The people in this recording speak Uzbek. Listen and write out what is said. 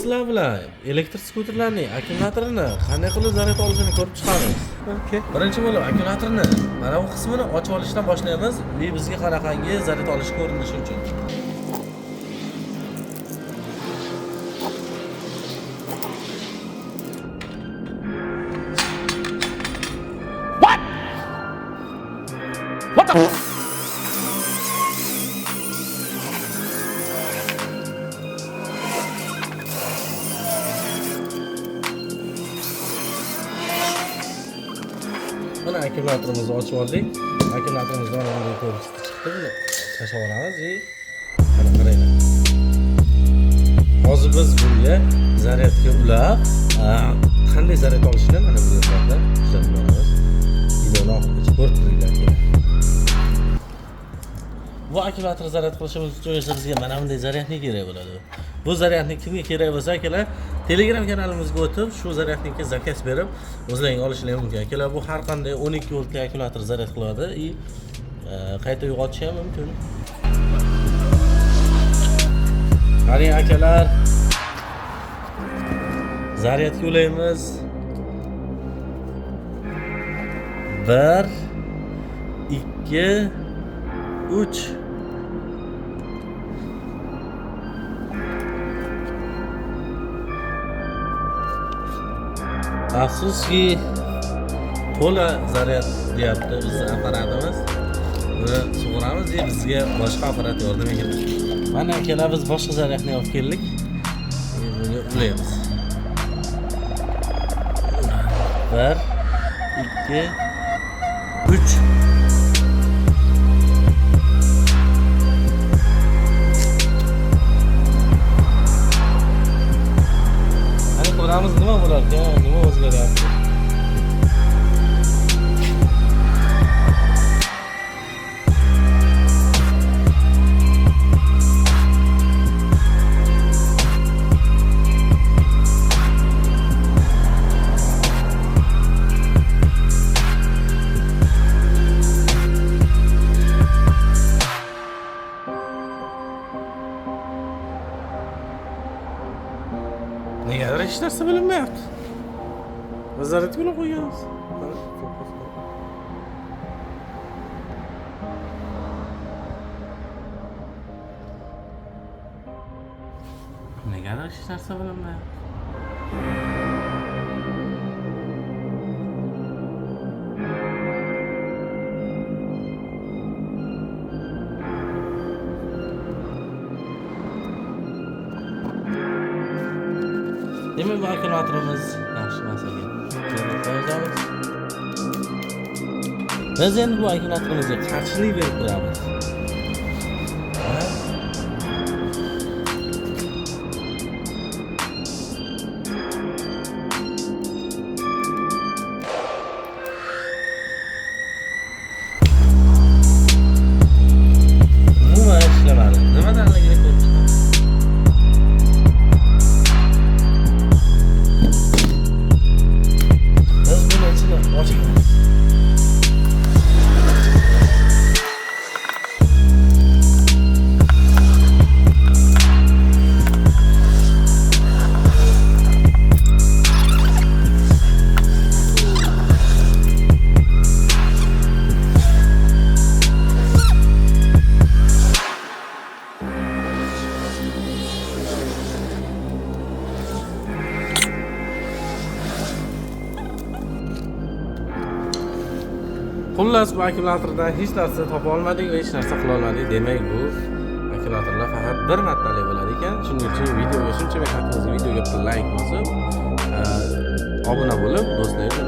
sizlar bilan elektr skuterlarning akkumulyatorini qanday qilib zaryad olishini ko'rib chiqamiz. Okay. Birinchi bo'lib akkumulyatorni mana bu qismini ochib olishdan boshlaymiz. Bizga qanaqangi zaryad olish ko'rinishi uchun. What the Mana akkumulyatorimizni ochib oldik. Akkumulyatorimizni mana bunday ko'rinishda chiqdi. Buni tashlab olamiz. Mana qaranglar. Hozir biz bunga zaryadga ulab, qanday zaryad olishini mana bu yerda kuzatib boramiz. Videoni oxirigacha ko'rib turinglar. Bu akkumulyator zaryad qilishimiz uchun esa bizga mana bunday zaryadni kerak bo'ladi. Bu zaryadni kimga kerak bo'lsa, akalar Telegram kanalimizga o'tib, shu zaryadniki zakaz berib, o'zlaring olishingiz mumkin. Akalar, bu har qanday 12 voltli akkumulyator zaryad qiladi va qayta uyg'otishi ham mumkin. Qarang akalar, zaryadga ulaymiz. 1 2 3 Afsuski to'la zaryad deyapti bizning apparatimiz. Buni sug'uramiz deb bizga boshqa apparat yordam beradi. Mana akalar, biz boshqa zaryadni olib keldik. Buni ulaymiz. 1 2 3 Ko'ramiz nima bo'larkan, nima o'zgaryapti. Negadir hech narsa bilinmayapti. Biz zaryadga ulab qo'yganmiz. Negadir hech narsa bilinmayapti. Demak, bu akkumulyatorimiz yaxshi masaga qo'yamiz. Biz endi bu akkumulyatorimizni qarshilik berib qo'yamiz. Umuman ishlamadi. Nimadanligini ko'rib chiqamiz. Xullas, bu akkumulyatordan hech narsa topa olmadik va hech narsa qila olmadik. Demak, bu akkumulyatorlar faqat bir martalik bo'ladi ekan. Shuning uchun videoga shuncha mehnatimizni videoga bitta like bosib, obuna bo'lib, do'stlarga